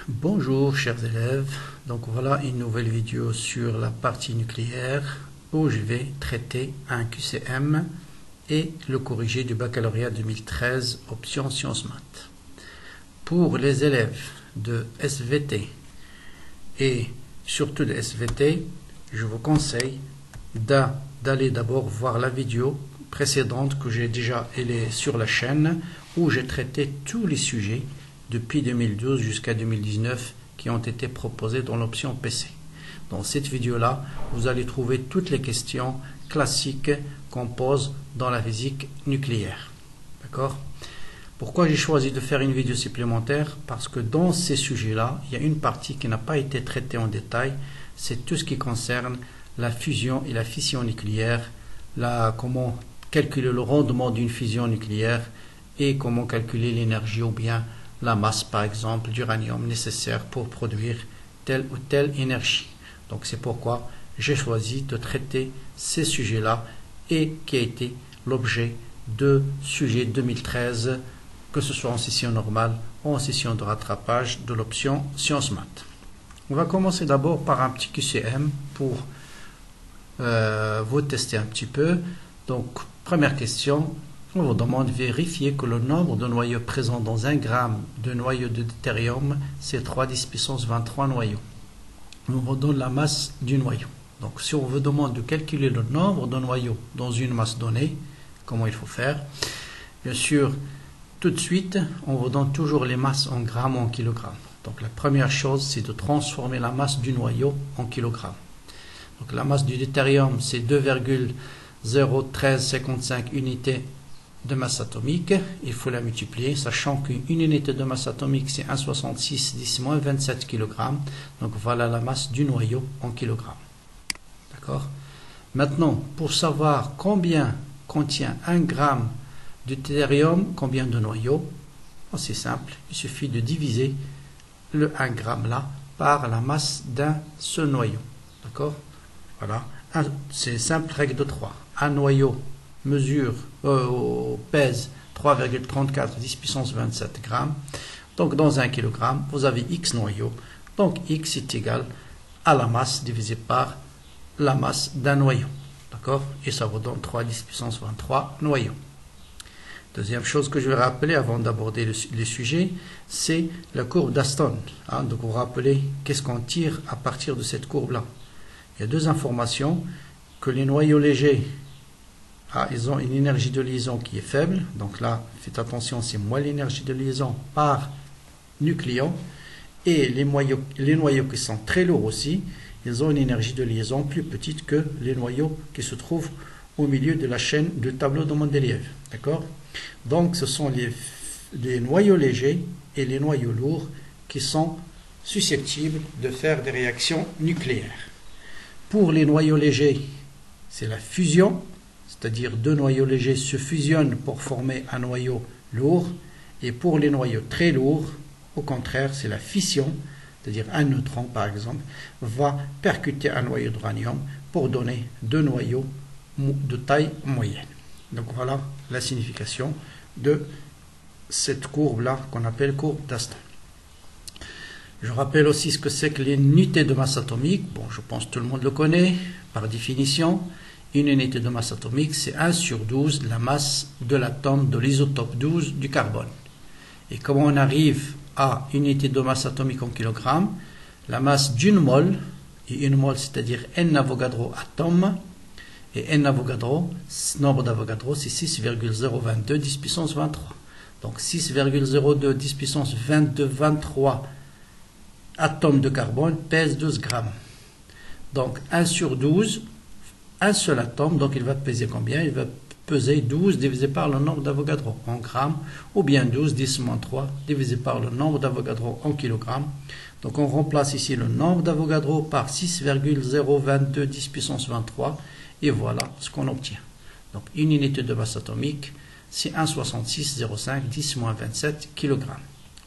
Bonjour chers élèves, donc voilà une nouvelle vidéo sur la partie nucléaire où je vais traiter un QCM et le corrigé du baccalauréat 2013 option sciences maths. Pour les élèves de SVT et surtout de SVT, je vous conseille d'aller d'abord voir la vidéo précédente que j'ai déjà sur la chaîne où j'ai traité tous les sujets depuis 2012 jusqu'à 2019 qui ont été proposés dans l'option PC. Dans cette vidéo-là, vous allez trouver toutes les questions classiques qu'on pose dans la physique nucléaire. D'accord? Pourquoi j'ai choisi de faire une vidéo supplémentaire? Parce que dans ces sujets-là, il y a une partie qui n'a pas été traitée en détail. C'est tout ce qui concerne la fusion et la fission nucléaire, comment calculer le rendement d'une fusion nucléaire et comment calculer l'énergie ou bien la masse, par exemple, d'uranium nécessaire pour produire telle ou telle énergie. Donc c'est pourquoi j'ai choisi de traiter ces sujets-là et qui a été l'objet de sujet 2013, que ce soit en session normale ou en session de rattrapage de l'option sciences maths. On va commencer d'abord par un petit QCM pour vous tester un petit peu. Donc, première question. On vous demande de vérifier que le nombre de noyaux présents dans 1 gramme de noyau de deutérium, c'est 3 10 puissance 23 noyaux. On vous donne la masse du noyau. Donc, si on vous demande de calculer le nombre de noyaux dans une masse donnée, comment il faut faire? Bien sûr, tout de suite, on vous donne toujours les masses en grammes ou en kilogrammes. Donc, la première chose, c'est de transformer la masse du noyau en kilogrammes. Donc, la masse du deutérium, c'est 2,01355 unités de masse atomique. Il faut la multiplier, sachant qu'une unité de masse atomique, c'est 1,66 10-27 kg. Donc, voilà la masse du noyau en kilogrammes. D'accord? Maintenant, pour savoir combien contient 1 gramme de deutérium, combien de noyaux, c'est simple, il suffit de diviser le 1 gramme là par la masse d'un seul noyau. D'accord? Voilà, c'est simple, règle de 3. Un noyau pèse 3,34 10 puissance 27 grammes. Donc dans 1 kg, vous avez X noyaux. Donc X est égal à la masse divisée par la masse d'un noyau. D'accord? Et ça vous donne 3 10 puissance 23 noyaux. Deuxième chose que je vais rappeler avant d'aborder le sujet, c'est la courbe d'Aston. Donc vous rappelez qu'est-ce qu'on tire à partir de cette courbe-là. Il y a deux informations, que les noyaux légers, ils ont une énergie de liaison qui est faible. Donc là, faites attention, c'est moins l'énergie de liaison par nucléon. Et les noyaux qui sont très lourds aussi, ils ont une énergie de liaison plus petite que les noyaux qui se trouvent au milieu de la chaîne du tableau de Mendeleïev. D'accord? Donc ce sont les noyaux légers et les noyaux lourds qui sont susceptibles de faire des réactions nucléaires. Pour les noyaux légers, c'est la fusion, c'est-à-dire deux noyaux légers se fusionnent pour former un noyau lourd. Et pour les noyaux très lourds, au contraire, c'est la fission, c'est-à-dire un neutron par exemple, va percuter un noyau d'uranium pour donner deux noyaux de taille moyenne. Donc voilà la signification de cette courbe-là qu'on appelle courbe d'Aston. Je rappelle aussi ce que c'est que l'unité de masse atomique. Bon, je pense que tout le monde le connaît. Par définition, une unité de masse atomique, c'est 1 sur 12 la masse de l'atome de l'isotope 12 du carbone. Et comment on arrive à une unité de masse atomique en kilogrammes? La masse d'une mole, et une mole, c'est-à-dire n Avogadro atome, et n Avogadro, nombre d'Avogadro, c'est 6,022 10 puissance 23. Donc 6,02 10 puissance 23 atomes de carbone pèse 12 grammes. Donc 1 sur 12, un seul atome, donc il va peser combien? Il va peser 12 divisé par le nombre d'Avogadro en grammes, ou bien 12 10-3 divisé par le nombre d'Avogadro en kilogrammes. Donc on remplace ici le nombre d'Avogadro par 6,022 10 puissance 23, et voilà ce qu'on obtient. Donc une unité de masse atomique, c'est 1,6605 10-27 kg.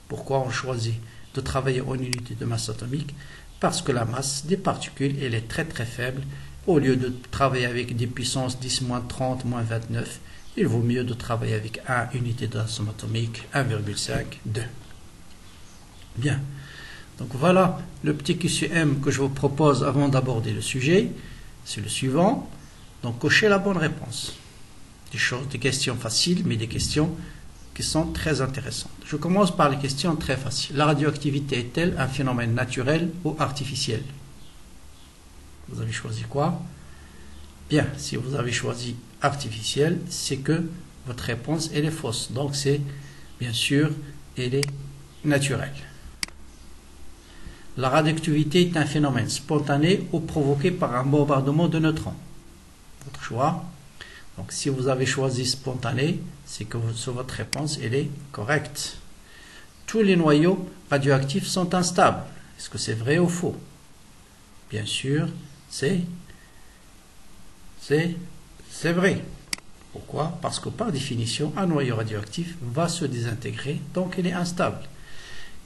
Pourquoi on choisit de travailler en unité de masse atomique? Parce que la masse des particules, elle est très très faible. Au lieu de travailler avec des puissances 10-30, -29, il vaut mieux de travailler avec 1 unité de masse atomique, 1,5, 2. Bien. Donc voilà le petit QCM que je vous propose avant d'aborder le sujet. C'est le suivant. Donc cochez la bonne réponse. Des questions faciles, mais des questions qui sont très intéressantes. Je commence par les questions très faciles. La radioactivité est-elle un phénomène naturel ou artificiel? Vous avez choisi quoi? Bien, si vous avez choisi artificiel, c'est que votre réponse elle est fausse. Donc c'est, bien sûr, elle est naturelle. La radioactivité est un phénomène spontané ou provoqué par un bombardement de neutrons. Votre choix. Donc si vous avez choisi spontané, c'est que votre réponse elle est correcte. Tous les noyaux radioactifs sont instables. Est-ce que c'est vrai ou faux? Bien sûr, c'est vrai. Pourquoi? Parce que par définition, un noyau radioactif va se désintégrer, donc il est instable.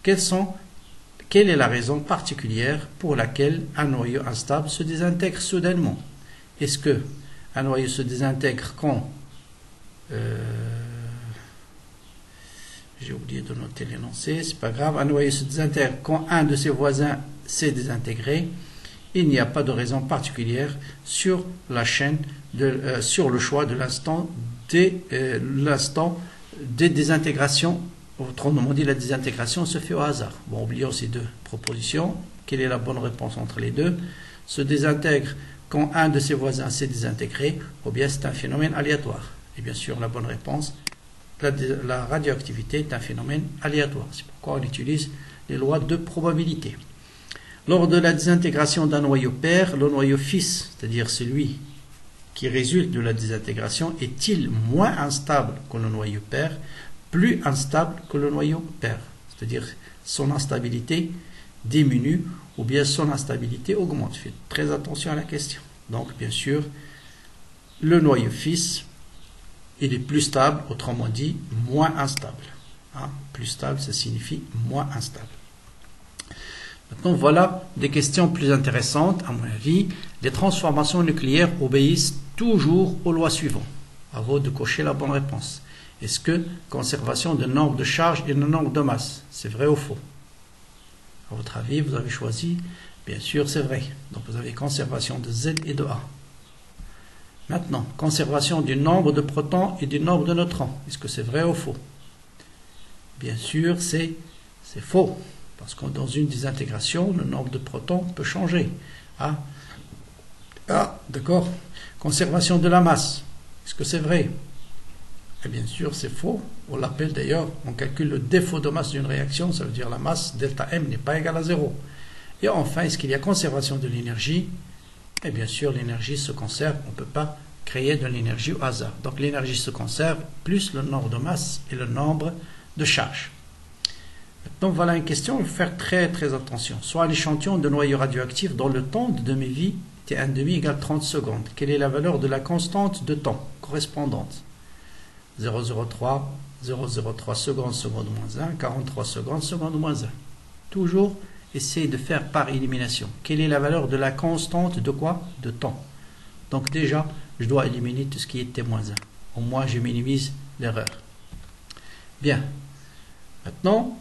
Quelle est la raison particulière pour laquelle un noyau instable se désintègre soudainement? Est-ce que un noyau se désintègre quand j'ai oublié de noter l'énoncé, c'est pas grave. Un noyau se désintègre quand un de ses voisins s'est désintégré. Il n'y a pas de raison particulière sur la chaîne, sur le choix de l'instant des désintégrations. Autrement dit, la désintégration se fait au hasard. Bon, oublions ces deux propositions. Quelle est la bonne réponse entre les deux? Se désintègre quand un de ses voisins s'est désintégré, ou bien c'est un phénomène aléatoire. Et bien sûr, la bonne réponse, la radioactivité est un phénomène aléatoire. C'est pourquoi on utilise les lois de probabilité. Lors de la désintégration d'un noyau père, le noyau fils, c'est-à-dire celui qui résulte de la désintégration, est-il moins instable que le noyau père, plus instable que le noyau père? C'est-à-dire son instabilité diminue ou bien son instabilité augmente. Faites très attention à la question. Donc, bien sûr, le noyau fils, il est plus stable, autrement dit, moins instable. Hein? Plus stable, ça signifie moins instable. Maintenant, voilà des questions plus intéressantes, à mon avis. Les transformations nucléaires obéissent toujours aux lois suivantes. À vous de cocher la bonne réponse. Est-ce que conservation de nombre de charges et de nombre de masse, c'est vrai ou faux? À votre avis, vous avez choisi? Bien sûr, c'est vrai. Donc, vous avez conservation de Z et de A. Maintenant, conservation du nombre de protons et du nombre de neutrons. Est-ce que c'est vrai ou faux? Bien sûr, c'est faux. Parce que dans une désintégration, le nombre de protons peut changer. Ah, d'accord. Conservation de la masse. Est-ce que c'est vrai? Et bien sûr, c'est faux. On l'appelle d'ailleurs, on calcule le défaut de masse d'une réaction, ça veut dire la masse delta M n'est pas égale à 0. Et enfin, est-ce qu'il y a conservation de l'énergie? Et bien sûr, l'énergie se conserve, on ne peut pas créer de l'énergie au hasard. Donc l'énergie se conserve, plus le nombre de masses et le nombre de charges. Maintenant, voilà une question, il faut faire très très attention. Soit un échantillon de noyau radioactif dont le temps de demi-vie T1,5 égale 30 secondes. Quelle est la valeur de la constante de temps correspondante? 0,03 secondes, seconde moins 1, 43 secondes, seconde moins 1. Toujours essayer de faire par élimination. Quelle est la valeur de la constante de quoi? De temps. Donc déjà, je dois éliminer tout ce qui est T-1. Au moins, je minimise l'erreur. Bien. Maintenant,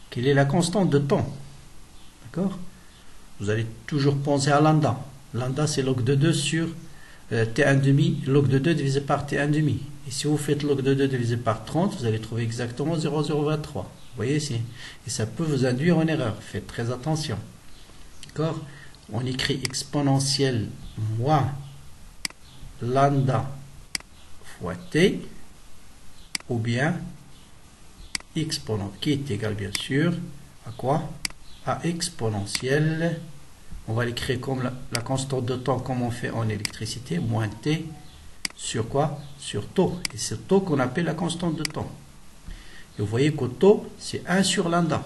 quelle est la constante de temps? D'accord? Vous allez toujours penser à lambda. Lambda, c'est log de 2 sur T1,5, log de 2 divisé par T1,5. Et si vous faites log de 2 divisé par 30, vous allez trouver exactement 0,023. Vous voyez ici? Et ça peut vous induire en erreur. Faites très attention. D'accord? On écrit exponentielle moins lambda fois t, ou bien exponent, qui est égal bien sûr à quoi? À exponentielle. On va l'écrire comme la constante de temps, comme on fait en électricité, moins t sur quoi? Sur taux. Et c'est taux qu'on appelle la constante de temps. Et vous voyez que taux, c'est 1 sur lambda.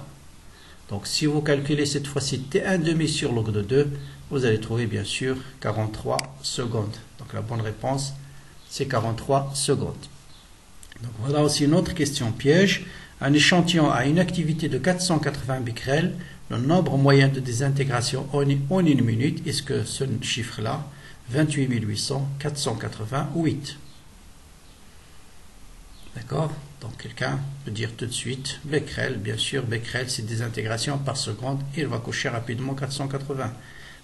Donc si vous calculez cette fois-ci T1,5 sur log de 2, vous allez trouver bien sûr 43 secondes. Donc la bonne réponse, c'est 43 secondes. Donc voilà aussi une autre question piège. Un échantillon a une activité de 480 becquerels. Le nombre moyen de désintégration en une minute, est-ce que ce chiffre-là, 28 800, 480 ou 8? D'accord? Donc quelqu'un peut dire tout de suite Becquerel, bien sûr, Becquerel c'est des intégrations par seconde, il va cocher rapidement 480.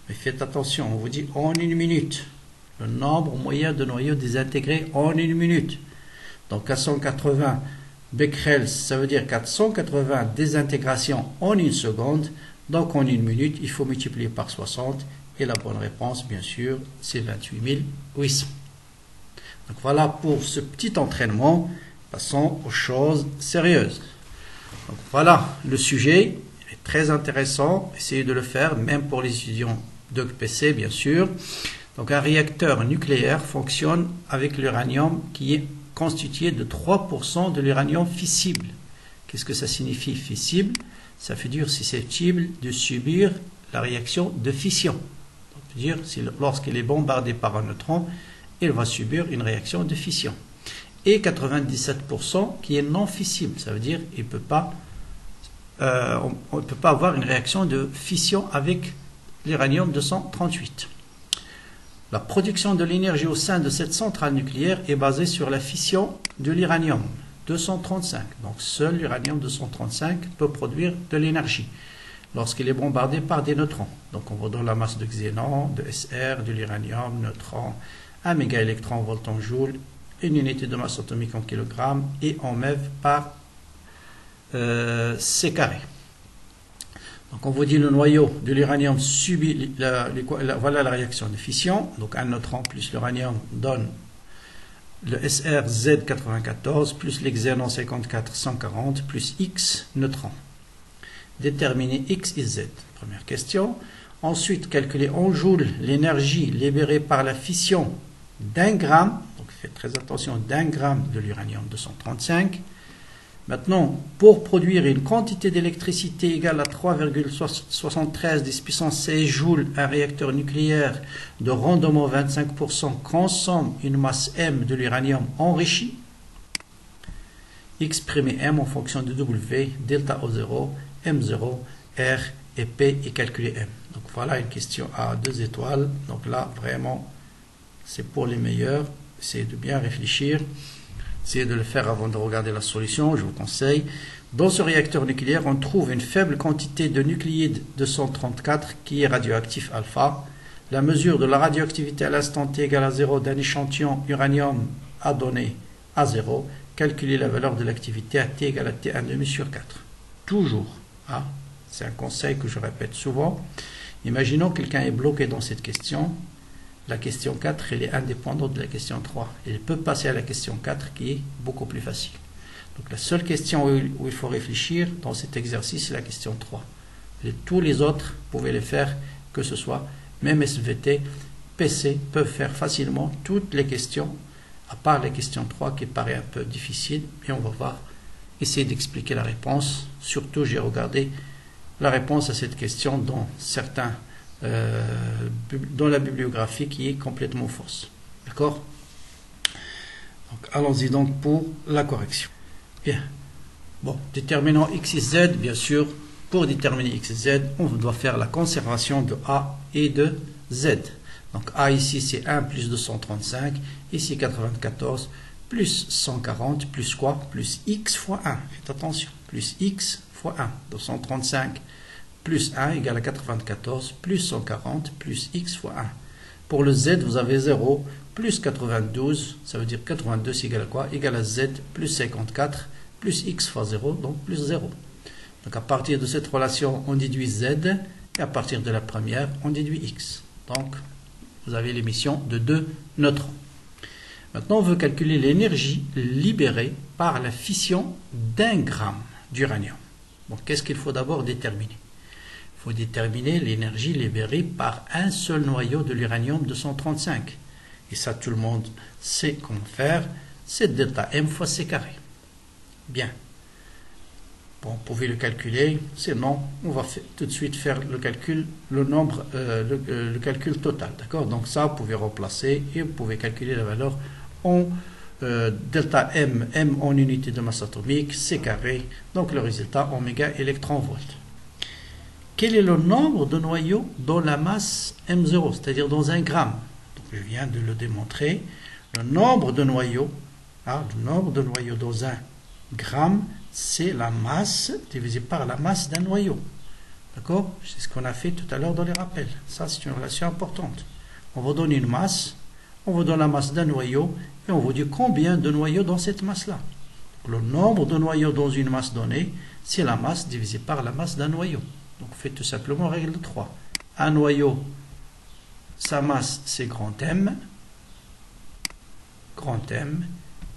Mais faites attention, on vous dit en une minute. Le nombre moyen de noyaux désintégrés en une minute. Donc 480 Becquerel, ça veut dire 480 désintégrations en une seconde. Donc en une minute, il faut multiplier par 60. Et la bonne réponse, bien sûr, c'est 28 800. Donc voilà pour ce petit entraînement. Passons aux choses sérieuses. Donc voilà, le sujet est très intéressant. Essayez de le faire, même pour les étudiants d'EPC, bien sûr. Donc un réacteur nucléaire fonctionne avec l'uranium qui est constitué de 3% de l'uranium fissible. Qu'est-ce que ça signifie fissible? Ça veut dire susceptible de subir la réaction de fission. Ça veut dire lorsqu'il est bombardé par un neutron, il va subir une réaction de fission. Et 97% qui est non fissible. Ça veut dire qu'il peut pas, on ne peut pas avoir une réaction de fission avec l'uranium 238. La production de l'énergie au sein de cette centrale nucléaire est basée sur la fission de l'uranium 235. Donc seul l'uranium 235 peut produire de l'énergie lorsqu'il est bombardé par des neutrons. Donc on va dans la masse de xénon, de SR, de l'uranium, neutron, 1 mégaélectron volt en joule, une unité de masse atomique en kilogrammes et en MeV par C carré. Donc on vous dit le noyau de l'uranium subit voilà la réaction de fission. Donc un neutron plus l'uranium donne le SRZ94 plus l'hexénon 54-140 plus X neutron. Déterminer X et Z. Première question. Ensuite, calculer en joules l'énergie libérée par la fission d'un gramme. Donc faites très attention, d'un gramme de l'uranium 235. Maintenant, pour produire une quantité d'électricité égale à 3,73 10 puissance 16 joules, un réacteur nucléaire de rendement 25% consomme une masse M de l'uranium enrichi. Exprimer M en fonction de W, delta O0, M0, R et P et calculer M. Donc voilà une question à 2 étoiles. Donc là, vraiment, c'est pour les meilleurs. Essayez de bien réfléchir. Essayez de le faire avant de regarder la solution, je vous conseille. Dans ce réacteur nucléaire, on trouve une faible quantité de nucléide 234 qui est radioactif alpha. La mesure de la radioactivité à l'instant t égale à 0 d'un échantillon uranium a donné à 0. Calculer la valeur de l'activité à t égale à t1,5 sur 4. Toujours. Hein? C'est un conseil que je répète souvent. Imaginons que quelqu'un est bloqué dans cette question. La question 4, elle est indépendante de la question 3. Il peut passer à la question 4 qui est beaucoup plus facile. Donc la seule question où il faut réfléchir dans cet exercice, c'est la question 3. Et tous les autres, vous pouvez les faire, que ce soit même SVT, PC, peuvent faire facilement toutes les questions, à part la question 3 qui paraît un peu difficile. Et on va voir, essayer d'expliquer la réponse. Surtout, j'ai regardé la réponse à cette question dans dans la bibliographie qui est complètement fausse. D'accord? Allons-y donc pour la correction. Bien. Bon, déterminant X et Z, bien sûr, pour déterminer X et Z, on doit faire la conservation de A et de Z. Donc A ici c'est 1 plus 235, ici 94, plus 140, plus quoi? Plus X fois 1. Faites attention, plus X fois 1, 235. Plus 1 égale à 94, plus 140, plus x fois 1. Pour le z, vous avez 0, plus 92, ça veut dire 82, c'est égal à quoi? Égal à z, plus 54, plus x fois 0, donc plus 0. Donc à partir de cette relation, on déduit z, et à partir de la première, on déduit x. Donc, vous avez l'émission de 2 neutrons. Maintenant, on veut calculer l'énergie libérée par la fission d'1 gramme d'uranium. Bon, qu'est-ce qu'il faut d'abord déterminer? Il faut déterminer l'énergie libérée par un seul noyau de l'uranium 235. Et ça, tout le monde sait comment faire. C'est delta M fois C carré. Bien. Bon, vous pouvez le calculer. Sinon, on va tout de suite faire le calcul, le calcul total. D'accord? Donc ça, vous pouvez remplacer et vous pouvez calculer la valeur en delta M, M en unité de masse atomique, C carré. Donc le résultat, oméga électron-volt. Quel est le nombre de noyaux dans la masse M0, c'est-à-dire dans un gramme? Donc, je viens de le démontrer. Le nombre de noyaux, le nombre de noyaux dans un Gramme, c'est la masse divisée par la masse d'un noyau. D'accord? C'est ce qu'on a fait tout à l'heure dans les rappels. Ça, c'est une relation importante. On vous donne une masse, on vous donne la masse d'un noyau, et on vous dit combien de noyaux dans cette masse-là. Le nombre de noyaux dans une masse donnée, c'est la masse divisée par la masse d'un noyau. Donc, faites tout simplement règle 3. Un noyau, sa masse, c'est grand M. Grand M,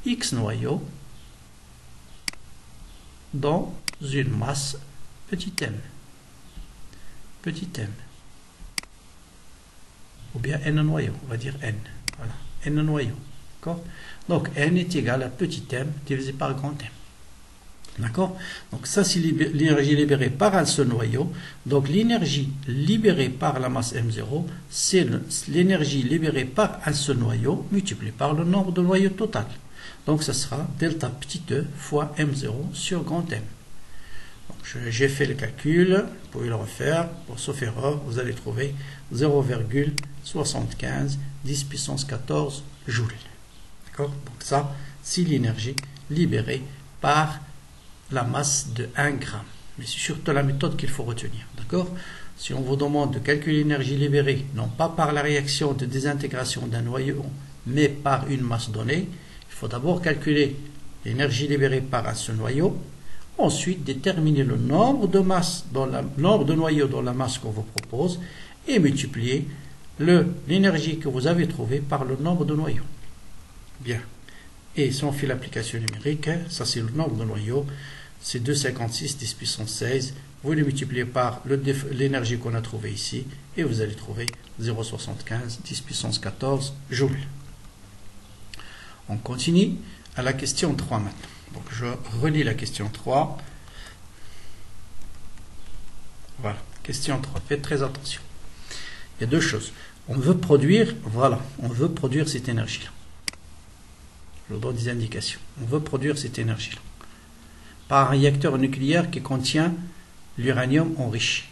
X noyaux dans une masse petit m. Petit m. Ou bien n noyaux, on va dire n. Voilà, n noyaux. D'accord? Donc n est égal à petit m divisé par grand m. D'accord? Donc ça, c'est l'énergie libérée par un seul noyau. Donc l'énergie libérée par la masse M0, c'est l'énergie libérée par un seul noyau multiplié par le nombre de noyaux total. Donc ça sera delta petit e fois M0 sur grand M. J'ai fait le calcul, vous pouvez le refaire. Pour sauf erreur, vous allez trouver 0,75 10 puissance 14 joules. D'accord? Donc ça, c'est l'énergie libérée par la masse de 1 gramme. Mais c'est surtout la méthode qu'il faut retenir. D'accord? Si on vous demande de calculer l'énergie libérée, non pas par la réaction de désintégration d'un noyau, mais par une masse donnée, il faut d'abord calculer l'énergie libérée par un seul noyau, ensuite déterminer le nombre de noyaux dans la masse qu'on vous propose et multiplier l'énergie que vous avez trouvée par le nombre de noyaux. Bien. Et si on fait l'application numérique, ça c'est le nombre de noyaux, c'est 2,56 10 puissance 16. Vous le multipliez par l'énergie qu'on a trouvée ici et vous allez trouver 0,75 10 puissance 14 joules. On continue à la question 3 maintenant. Donc je relis la question 3. Voilà, question 3. Faites très attention. Il y a deux choses. On veut produire, voilà, on veut produire cette énergie-là. Je vous donne des indications. On veut produire cette énergie-là par un réacteur nucléaire qui contient l'uranium enrichi.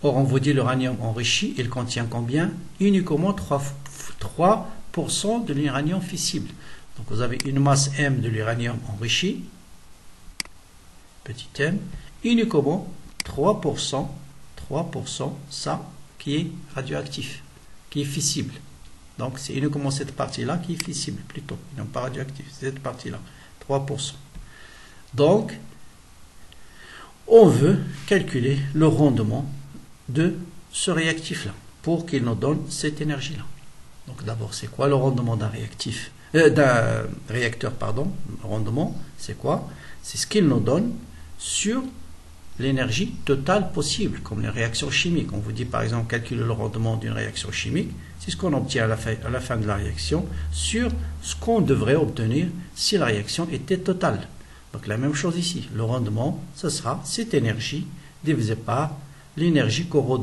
Or, on vous dit l'uranium enrichi, il contient combien? Uniquement 3% de l'uranium fissible. Donc, vous avez une masse M de l'uranium enrichi, petit m, uniquement 3%, ça qui est radioactif, qui est fissible. Donc, c'est uniquement cette partie-là qui est fissible, plutôt, non pas radioactif, c'est cette partie-là, 3%. Donc, on veut calculer le rendement de ce réactif-là pour qu'il nous donne cette énergie-là. Donc, d'abord, c'est quoi le rendement d'un réacteur, pardon, le rendement, c'est quoi? C'est ce qu'il nous donne sur l'énergie totale possible, comme les réactions chimiques. On vous dit par exemple calculer le rendement d'une réaction chimique, c'est ce qu'on obtient à la fin de la réaction sur ce qu'on devrait obtenir si la réaction était totale. Donc la même chose ici, le rendement, ce sera cette énergie divisée par l'énergie qu'on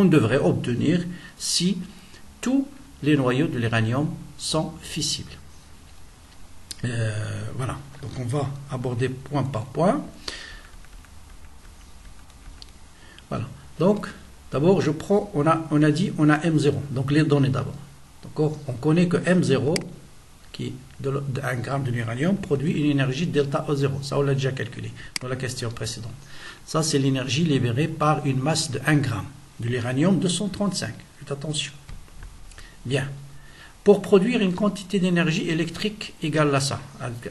devrait obtenir si tous les noyaux de l'uranium sont fissibles. Voilà, donc on va aborder point par point. Voilà, donc d'abord je prends, on a dit on a M0, donc les données d'abord. D'accord, on connaît que M0, qui est de 1 gramme de l'uranium, produit une énergie delta E0. Ça on l'a déjà calculé dans la question précédente. Ça c'est l'énergie libérée par une masse de 1 gramme de l'uranium 235. Faites attention. Bien. Pour produire une quantité d'énergie électrique égale à ça,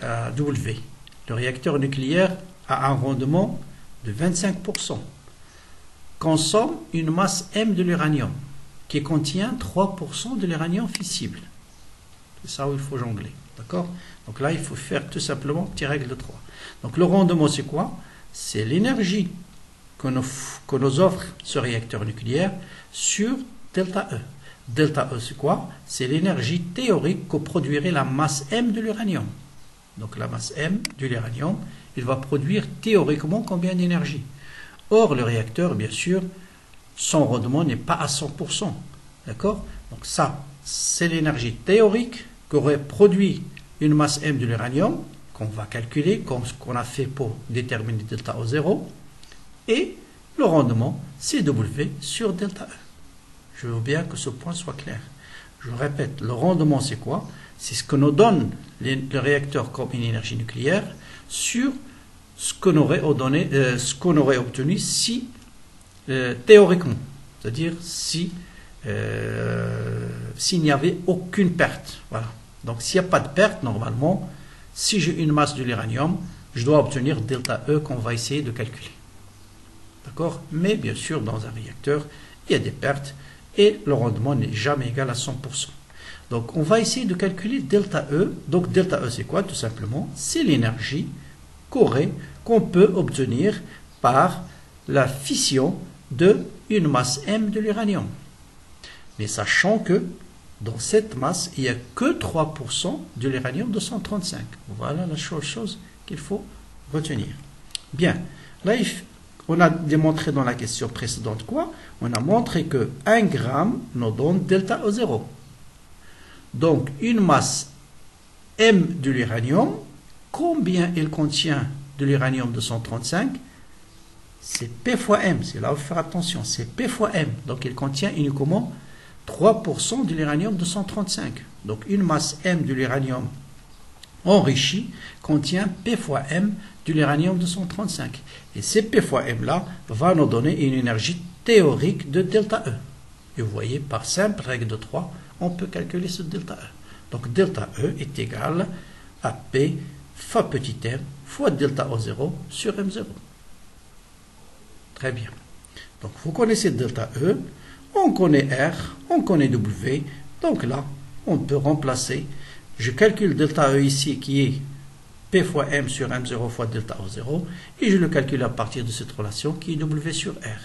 à W, le réacteur nucléaire a un rendement de 25%. Consomme une masse M de l'uranium qui contient 3% de l'uranium fissible. C'est ça où il faut jongler. D'accord? Donc là, il faut faire tout simplement petite règle de 3. Donc le rendement, c'est quoi? C'est l'énergie que nous offre ce réacteur nucléaire sur delta E. Delta E, c'est quoi? C'est l'énergie théorique que produirait la masse M de l'uranium. Donc la masse M de l'uranium, il va produire théoriquement combien d'énergie? Or, le réacteur, bien sûr, son rendement n'est pas à 100%. D'accord? Donc ça, c'est l'énergie théorique qu'aurait produit une masse M de l'uranium, qu'on va calculer, comme ce qu'on a fait pour déterminer delta E0. Et le rendement, c'est W sur delta E. Je veux bien que ce point soit clair. Je répète, le rendement c'est quoi? C'est ce que nous donne le réacteur comme une énergie nucléaire sur ce qu'on aurait obtenu si, théoriquement, c'est-à-dire si s'il n'y avait aucune perte. Voilà. Donc s'il n'y a pas de perte, normalement, si j'ai une masse de l'uranium, je dois obtenir delta E qu'on va essayer de calculer. D'accord? Mais bien sûr, dans un réacteur, il y a des pertes et le rendement n'est jamais égal à 100%. Donc on va essayer de calculer delta E. Donc delta E c'est quoi? Tout simplement, c'est l'énergie qu'on peut obtenir par la fission de une masse M de l'uranium. Mais sachant que dans cette masse, il n'y a que 3% de l'uranium 235. Voilà la chose qu'il faut retenir. Bien, là, on a démontré dans la question précédente quoi? On a montré que 1 gramme nous donne delta E0. Donc, une masse M de l'uranium, combien il contient de l'uranium 235? C'est P fois M. C'est là où il faut faire attention. C'est P fois M. Donc, il contient uniquement 3% de l'uranium 235. Donc, une masse M de l'uranium enrichi contient P fois M de l'uranium 235. Et ces P fois M là va nous donner une énergie théorique de delta E. Et vous voyez, par simple règle de 3, on peut calculer ce delta E. Donc delta E est égal à P fois petit m fois delta O0 sur M0. Très bien. Donc vous connaissez delta E, on connaît R, on connaît W. Donc là, on peut remplacer. Je calcule delta E ici qui est P fois M sur M0 fois delta O0 et je le calcule à partir de cette relation qui est W sur R.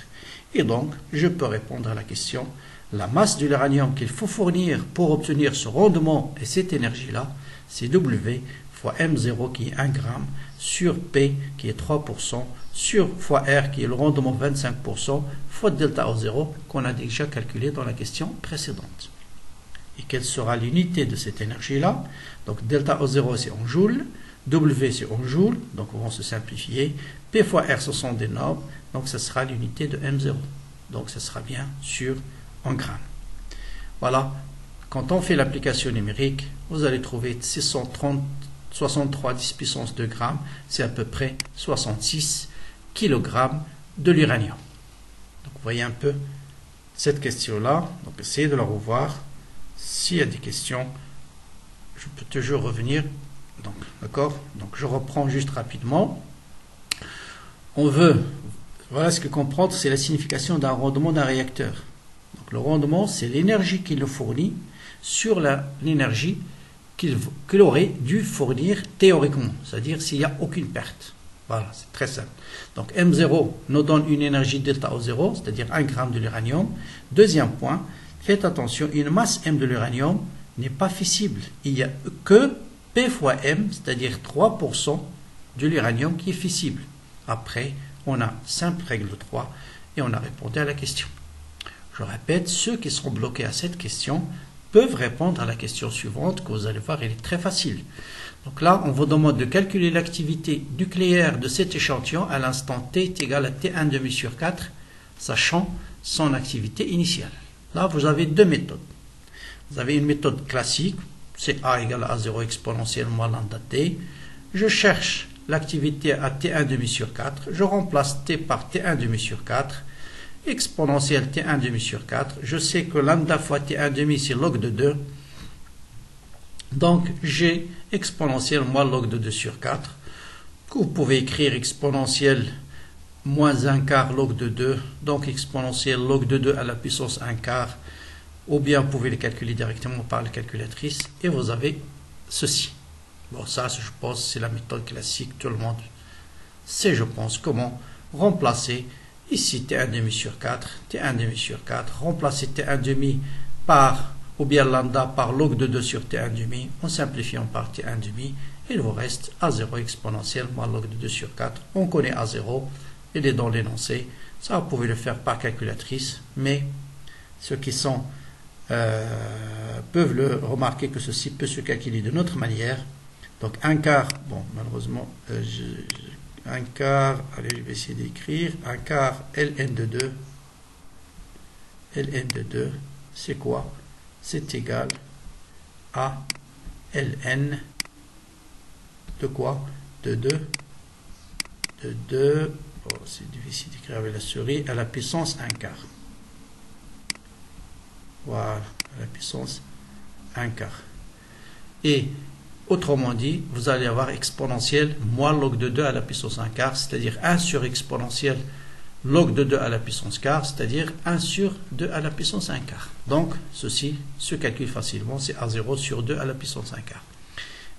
Et donc, je peux répondre à la question, la masse de l'uranium qu'il faut fournir pour obtenir ce rendement et cette énergie-là, c'est W fois M0 qui est 1 gramme sur P qui est 3% sur fois R qui est le rendement 25% fois delta O0 qu'on a déjà calculé dans la question précédente. Et quelle sera l'unité de cette énergie-là? Donc delta O0 c'est en joules, W c'est en joules, donc on va se simplifier. P fois R ce sont des normes, donc ce sera l'unité de M0. Donc ce sera bien sûr en grammes. Voilà, quand on fait l'application numérique, vous allez trouver 63 10 puissance 2 grammes, c'est à peu près 66 kg de l'uranium. Donc vous voyez un peu cette question-là, donc essayez de la revoir. S'il y a des questions, je peux toujours revenir. Donc, d'accord? Donc, je reprends juste rapidement. Voilà ce que comprendre, c'est la signification d'un rendement d'un réacteur. Donc, le rendement, c'est l'énergie qu'il nous fournit sur l'énergie qu'il aurait dû fournir théoriquement, c'est-à-dire s'il n'y a aucune perte. Voilà, c'est très simple. Donc, M0 nous donne une énergie delta O0, c'est-à-dire 1 gramme de l'uranium. Deuxième point, faites attention, une masse M de l'uranium n'est pas fissible. Il n'y a que P fois M, c'est-à-dire 3% de l'uranium qui est fissible. Après, on a simple règle de 3 et on a répondu à la question. Je répète, ceux qui seront bloqués à cette question peuvent répondre à la question suivante que vous allez voir, elle est très facile. Donc là, on vous demande de calculer l'activité nucléaire de cet échantillon à l'instant T est égal à T1 demi sur 4, sachant son activité initiale. Là, vous avez deux méthodes. Vous avez une méthode classique, c'est A égale à A0 exponentielle moins lambda T. Je cherche l'activité à T1 demi sur 4. Je remplace T par T1 demi sur 4. Exponentielle T1 demi sur 4. Je sais que lambda fois T1 demi, c'est log de 2. Donc, j'ai exponentielle moins log de 2 sur 4. Que vous pouvez écrire exponentielle moins 1 quart log de 2. Donc, exponentielle log de 2 à la puissance 1 quart. Ou bien vous pouvez les calculer directement par la calculatrice et vous avez ceci. Bon, ça, je pense, c'est la méthode classique, tout le monde sait, je pense, comment remplacer ici T1 demi sur 4, T1 demi sur 4, remplacer T1 demi par, ou bien lambda par log de 2 sur T1 demi, en simplifiant par T1 demi, il vous reste A0 exponentielle moins log de 2 sur 4. On connaît A0, il est dans l'énoncé, ça vous pouvez le faire par calculatrice, mais ceux qui sont peuvent le remarquer que ceci peut se calculer de notre manière. Donc 1 quart, bon malheureusement 1 quart, allez je vais essayer d'écrire, 1 quart ln de 2, ln de 2 c'est quoi? c'est égal à ln de quoi? De 2, oh, c'est difficile d'écrire avec la souris, à la puissance 1 quart. Voilà, à la puissance 1 quart. Et autrement dit, vous allez avoir exponentielle moins log de 2 à la puissance 1 quart, c'est-à-dire 1 sur exponentielle log de 2 à la puissance quart, c'est-à-dire 1 sur 2 à la puissance 1 quart. Donc, ceci se calcule facilement, c'est A0 sur 2 à la puissance 1 quart.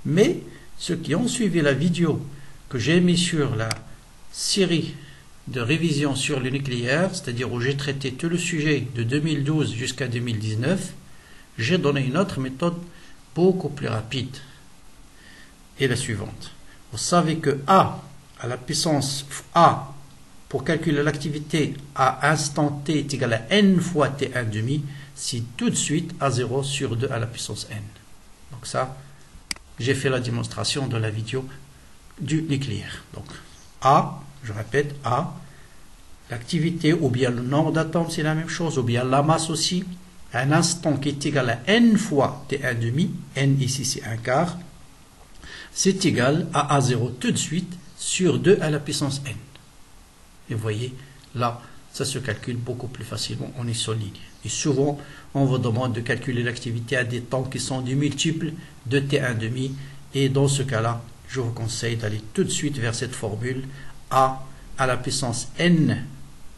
Mais, ceux qui ont suivi la vidéo que j'ai mis sur la série de révision sur le nucléaire, c'est-à-dire où j'ai traité tout le sujet de 2012 jusqu'à 2019, j'ai donné une autre méthode beaucoup plus rapide. Et la suivante. Vous savez que A à la puissance A, pour calculer l'activité à instant t est égal à n fois t1 demi, c'est tout de suite A0 sur 2 à la puissance n. Donc ça, j'ai fait la démonstration dans la vidéo du nucléaire. Donc A, je répète, A, l'activité ou bien le nombre d'atomes, c'est la même chose, ou bien la masse aussi, à un instant qui est égal à n fois t1 demi, n ici c'est 1 quart, c'est égal à A0 tout de suite sur 2 à la puissance n. Et vous voyez, là, ça se calcule beaucoup plus facilement, on est sur ligne. Et souvent, on vous demande de calculer l'activité à des temps qui sont du multiple de t1 demi, et dans ce cas-là, je vous conseille d'aller tout de suite vers cette formule A à la puissance n,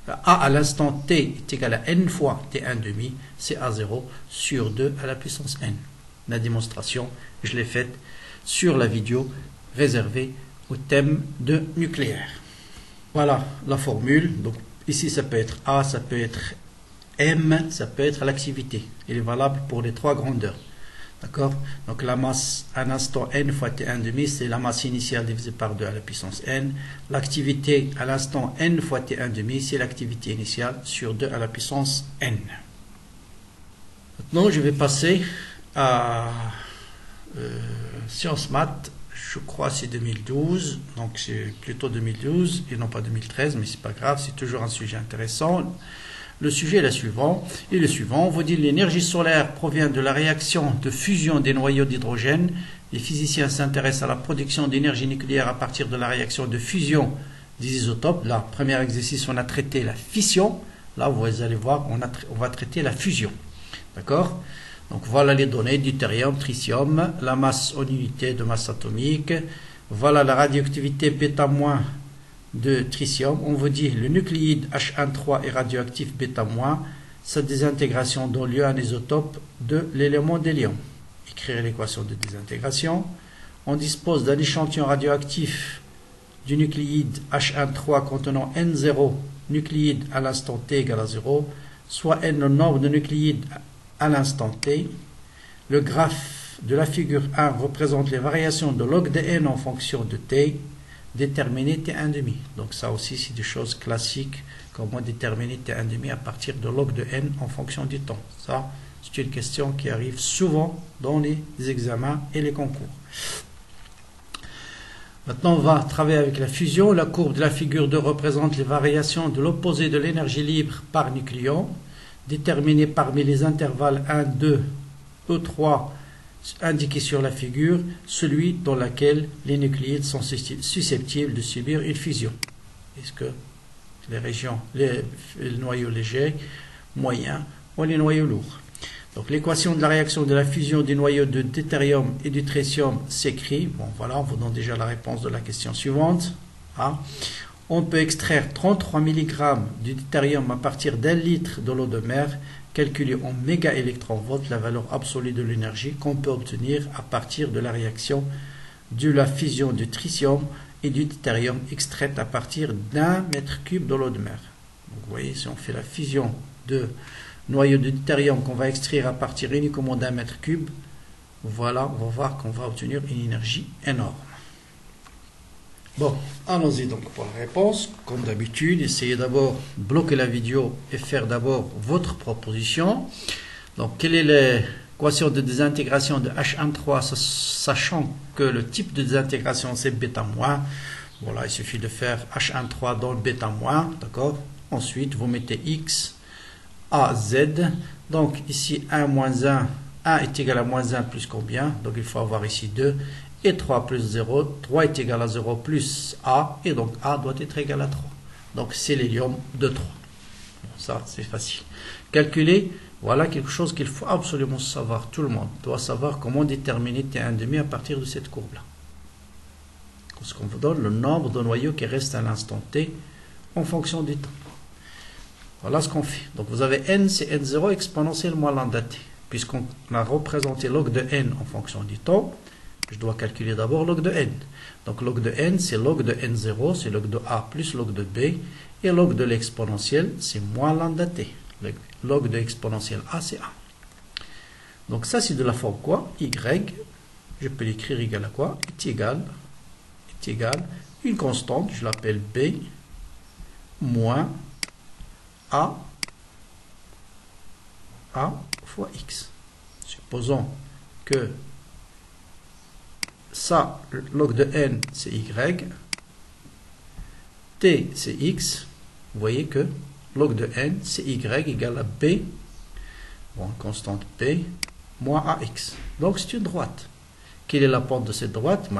A à l'instant t est égal à n fois t1 demi, c'est A0 sur 2 à la puissance n. La démonstration, je l'ai faite sur la vidéo réservée au thème de nucléaire. Voilà la formule. Donc ici ça peut être A, ça peut être M, ça peut être l'activité. Elle est valable pour les trois grandeurs. D'accord? Donc la masse à un instant n fois t1 demi, c'est la masse initiale divisée par 2 à la puissance n. L'activité à l'instant n fois t1 demi, c'est l'activité initiale sur 2 à la puissance n. Maintenant je vais passer à sciences maths. Je crois que c'est 2012, donc c'est plutôt 2012 et non pas 2013, mais c'est pas grave, c'est toujours un sujet intéressant. Le sujet est le suivant, on vous dit l'énergie solaire provient de la réaction de fusion des noyaux d'hydrogène. Les physiciens s'intéressent à la production d'énergie nucléaire à partir de la réaction de fusion des isotopes. Là, premier exercice, on a traité la fission. Là, vous allez voir, on va traiter la fusion. D'accord? Donc voilà les données deutérium, tritium, la masse en unité de masse atomique. Voilà la radioactivité β- de tritium. On vous dit le nucléide H13 est radioactif β-. Sa désintégration donne lieu à un isotope de l'élément d'hélium. Écrire l'équation de désintégration. On dispose d'un échantillon radioactif du nucléide H13 contenant N0 nucléide à l'instant t égale à 0, soit N le nombre de nucléides à l'instant t. Le graphe de la figure 1 représente les variations de log de n en fonction de t. Déterminer t1 demi. Donc ça aussi c'est des choses classiques, comment déterminer t1 demi à partir de log de n en fonction du temps. Ça c'est une question qui arrive souvent dans les examens et les concours. Maintenant on va travailler avec la fusion. La courbe de la figure 2 représente les variations de l'opposé de l'énergie libre par nucléon. Déterminer parmi les intervalles 1, 2, E3 indiqués sur la figure, celui dans lequel les nucléides sont susceptibles de subir une fusion. Est-ce que les régions, les noyaux légers, moyens ou les noyaux lourds? Donc l'équation de la réaction de la fusion des noyaux de deutérium et du tritium s'écrit. Bon voilà, on vous donne déjà la réponse de la question suivante. Hein? On peut extraire 33 mg du deutérium à partir d'1 litre de l'eau de mer, calculer en mégaélectronvolts la valeur absolue de l'énergie qu'on peut obtenir à partir de la réaction de la fusion du tritium et du deutérium extraite à partir d'1 mètre cube de l'eau de mer. Donc, vous voyez, si on fait la fusion de noyau de deutérium qu'on va extraire à partir uniquement d'1 mètre cube, voilà, on va voir qu'on va obtenir une énergie énorme. Bon, allons-y donc pour la réponse. Comme d'habitude, essayez d'abord de bloquer la vidéo et faire d'abord votre proposition. Donc, quelle est l'équation de désintégration de H13, sachant que le type de désintégration c'est β-. Voilà, il suffit de faire H13 dans le β-, d'accord. Ensuite, vous mettez X, A, Z. Donc ici 1 moins 1, 1 est égal à moins 1 plus combien? Donc il faut avoir ici 2. Et 3 plus 0, 3 est égal à 0 plus A, et donc A doit être égal à 3. Donc c'est l'hélium de 3. Bon, ça c'est facile. Calculer, voilà quelque chose qu'il faut absolument savoir. Tout le monde doit savoir comment déterminer T1,5 à partir de cette courbe-là. Parce qu'on vous donne le nombre de noyaux qui restent à l'instant T en fonction du temps. Voilà ce qu'on fait. Donc vous avez n, c'est n0 exponentielle moins lambda t. Puisqu'on a représenté log de n en fonction du temps, je dois calculer d'abord log de n. Donc log de n, c'est log de n0, c'est log de a plus log de b. Et log de l'exponentielle, c'est moins lambda t. Le log de exponentielle a, c'est a. Donc ça, c'est de la forme quoi? Y, je peux l'écrire égal à quoi? Est égal, une constante, je l'appelle b, moins a fois x. Supposons que ça, log de n, c'est y, t, c'est x. Vous voyez que log de n, c'est y égale à b, bon, constante b, moins ax. Donc c'est une droite. Quelle est la pente de cette droite?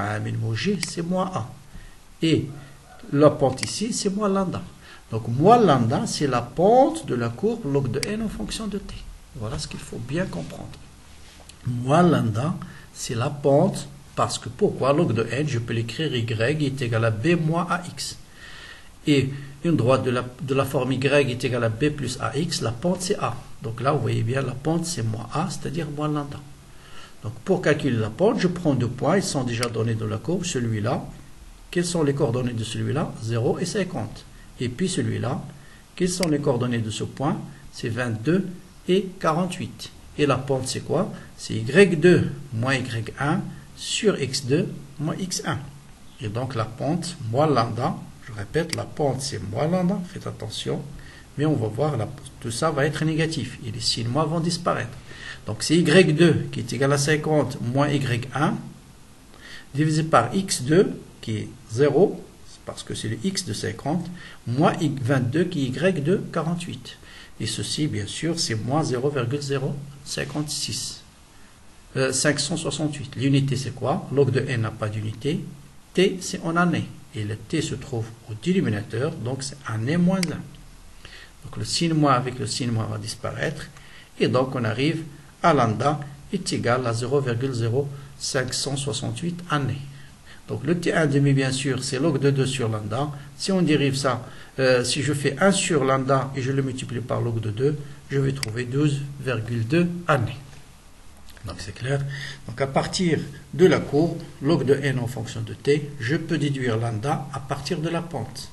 C'est moins a. Et la pente ici, c'est moins lambda. Donc moins lambda, c'est la pente de la courbe log de n en fonction de t. Voilà ce qu'il faut bien comprendre. Moins lambda, c'est la pente, parce que pourquoi? Log de n, je peux l'écrire y est égal à b moins ax. Et une droite de la forme y est égale à b plus ax, la pente c'est a. Donc là, vous voyez bien, la pente c'est moins a, c'est-à-dire moins lambda. Donc pour calculer la pente, je prends deux points, ils sont déjà donnés dans la courbe, celui-là. Quelles sont les coordonnées de celui-là? 0 et 50. Et puis celui-là, quelles sont les coordonnées de ce point? C'est 22 et 48. Et la pente c'est quoi? C'est y2 moins y1 sur x2 moins x1. Et donc la pente, moins lambda, je répète, la pente c'est moins lambda, faites attention, mais on va voir, tout ça va être négatif, et les signes moins vont disparaître. Donc c'est y2 qui est égal à 50 moins y1, divisé par x2 qui est 0, parce que c'est le x de 50, moins 22 qui est y de 48. Et ceci, bien sûr, c'est moins 0,056. 568. L'unité, c'est quoi? Log de n n'a pas d'unité. T, c'est en année. Et le t se trouve au dénominateur, donc c'est année moins 1. Donc le signe moins avec le signe moins va disparaître. Et donc on arrive à lambda est égal à 0,0568 années. Donc le t1,5, bien sûr, c'est log de 2 sur lambda. Si on dérive ça, si je fais 1 sur lambda et je le multiplie par log de 2, je vais trouver 12,2 années. Donc c'est clair. Donc à partir de la courbe, log de n en fonction de t, je peux déduire lambda à partir de la pente.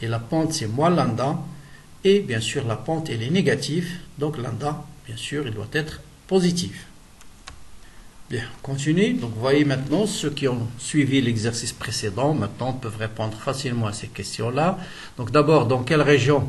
Et la pente c'est moins lambda, et bien sûr la pente elle est négative, donc lambda, bien sûr, il doit être positif. Bien, on continue. Donc vous voyez maintenant, ceux qui ont suivi l'exercice précédent, maintenant peuvent répondre facilement à ces questions-là. Donc d'abord, dans quelle région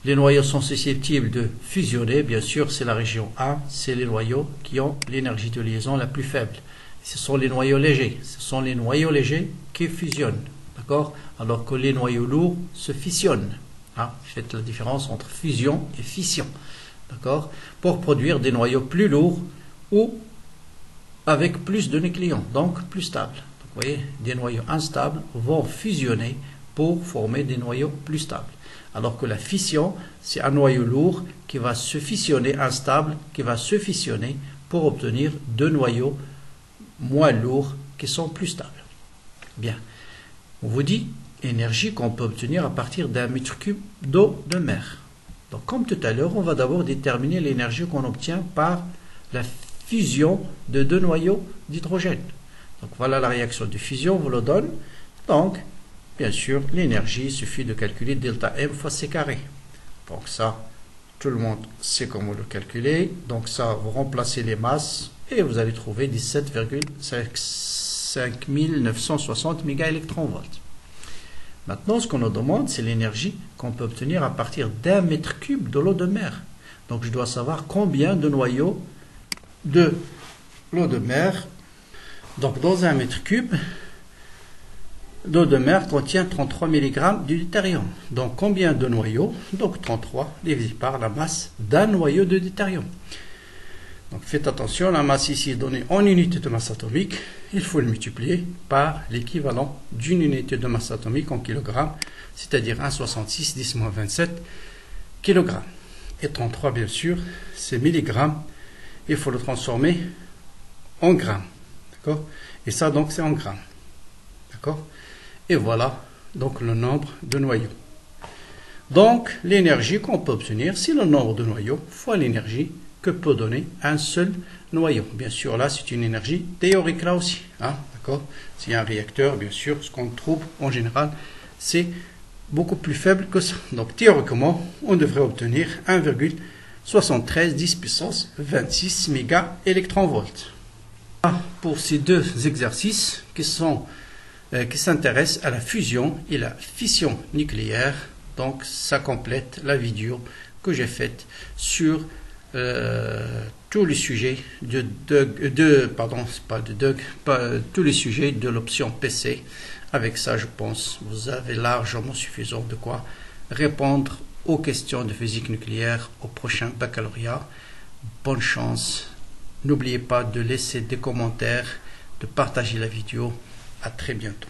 les noyaux sont susceptibles de fusionner? Bien sûr, c'est la région A, c'est les noyaux qui ont l'énergie de liaison la plus faible. Ce sont les noyaux légers. Ce sont les noyaux légers qui fusionnent. D'accord? Alors que les noyaux lourds se fissionnent. Hein? Faites la différence entre fusion et fission. D'accord? Pour produire des noyaux plus lourds ou avec plus de nucléons, donc plus stables. Donc, vous voyez, des noyaux instables vont fusionner pour former des noyaux plus stables. Alors que la fission, c'est un noyau lourd qui va se fissionner, instable, qui va se fissionner pour obtenir deux noyaux moins lourds qui sont plus stables. Bien. On vous dit énergie qu'on peut obtenir à partir d'un mètre cube d'eau de mer. Donc comme tout à l'heure, on va d'abord déterminer l'énergie qu'on obtient par la fusion de deux noyaux d'hydrogène. Donc voilà la réaction de fusion, on vous le donne. Donc, bien sûr, l'énergie, il suffit de calculer delta M fois C carré. Donc ça, tout le monde sait comment le calculer. Donc ça, vous remplacez les masses et vous allez trouver 17,5960 mégaélectronvolts. Maintenant, ce qu'on nous demande, c'est l'énergie qu'on peut obtenir à partir d'un mètre cube de l'eau de mer. Donc je dois savoir combien de noyaux de l'eau de mer. Donc dans un mètre cube, d'eau de mer contient 33 mg de deutérium. Donc combien de noyaux? Donc 33 divisé par la masse d'un noyau de deutérium. Donc faites attention, la masse ici est donnée en unité de masse atomique. Il faut le multiplier par l'équivalent d'une unité de masse atomique en kilogrammes, c'est-à-dire 1,66 10-27 kg. Et 33, bien sûr, c'est milligrammes. Il faut le transformer en grammes. D'accord? Et ça, donc, c'est en grammes. D'accord? Et voilà, donc, le nombre de noyaux. Donc, l'énergie qu'on peut obtenir, c'est le nombre de noyaux fois l'énergie que peut donner un seul noyau. Bien sûr, là, c'est une énergie théorique, là aussi. Hein? D'accord? S'il y a un réacteur, bien sûr, ce qu'on trouve en général, c'est beaucoup plus faible que ça. Donc, théoriquement, on devrait obtenir 1,73 10 puissance 26 mégaélectronvolts. Pour ces deux exercices qui s'intéressent à la fusion et la fission nucléaire, donc ça complète la vidéo que j'ai faite sur tous les sujets tous les sujets de l'option PC. Avec ça, je pense, vous avez largement suffisant de quoi répondre aux questions de physique nucléaire au prochain baccalauréat. Bonne chance. N'oubliez pas de laisser des commentaires, de partager la vidéo. À très bientôt.